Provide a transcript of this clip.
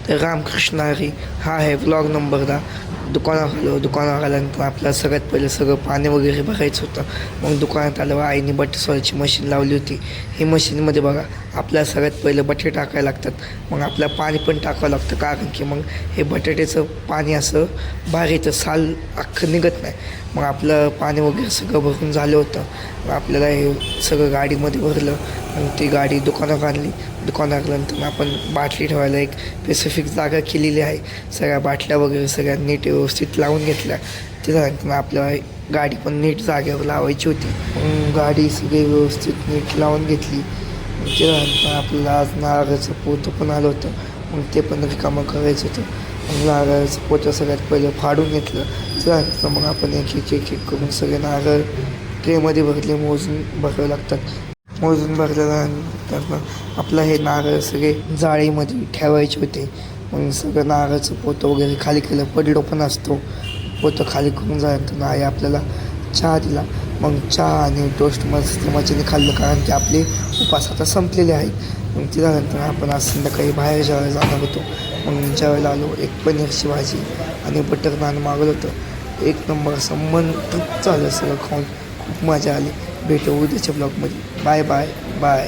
तर रामकृष्ण हरी हा आहे व्लॉग नंबर 10. दुकानावर आल्यानंतर आपल्याला सगळ्यात पहिलं सगळं पाणी वगैरे बघायचं होतं. मग दुकानात आल्यावर आईने बटाटे सोलायची मशीन लावली होती. ही मशीनमध्ये बघा आपल्याला सगळ्यात पहिलं बटाटे टाकायला लागतात. मग आपल्याला पाणी पण टाकावं लागतं, कारण की मग हे बटाट्याचं पाणी असं बाहेरचं साल अख्खं निघत नाही. मग आपलं पाणी वगैरे सगळं भरून झालं होतं. मग आपल्याला हे सगळं गाडीमध्ये भरलं. मग ती गाडी दुकानात आणली. दुकानात आणल्यानंतर आपण बाटली ठेवायला एक स्पेसिफिक जागा केलेली आहे. सगळ्या बाटल्या वगैरे सगळ्या नीट व्यवस्थित लावून घेतल्या. त्याच्यानंतर आपल्याला गाडी पण नीट जागेवर लावायची होती. मग गाडी सगळी व्यवस्थित नीट लावून घेतली. त्याच्यानंतर आपल्याला आज नारळाचं पोतं पण आलं होतं. मग ते पण रिकामं करायचं होतं. मग नारळाचं पोतं सगळ्यात पहिलं फाडून घेतलं. त्यानंतर मग आपण एक करून सगळे नारळ ट्रेमध्ये भरले, मोजून भरावे लागतात. मोजून भरल्यानंतर आपलं हे नारळ सगळे जाळीमध्ये ठेवायचे होते. मग सगळं नारळाचं पोतं वगैरे खाली केलं. पडलो पण असतो. पोतं खाली करून झाल्यानंतर आई आपल्याला चहा दिला. मग चहा आणि टोस्ट मस्त मजेने खाल्लं, कारण की आपले उपास आता संपलेले आहेत. मग त्यानंतर आपण आज संध्याकाळी बाहेर जेवायला जाणार होतो. मग जेवायला आलो. एक पनीरची भाजी आणि बटर नान मागवलं होतं. एक नंबर असं मन तृप्त झालं सगळं खाऊन. खूप मजा आली. भेटू उद्याच्या ब्लॉगमध्ये. Bye bye bye.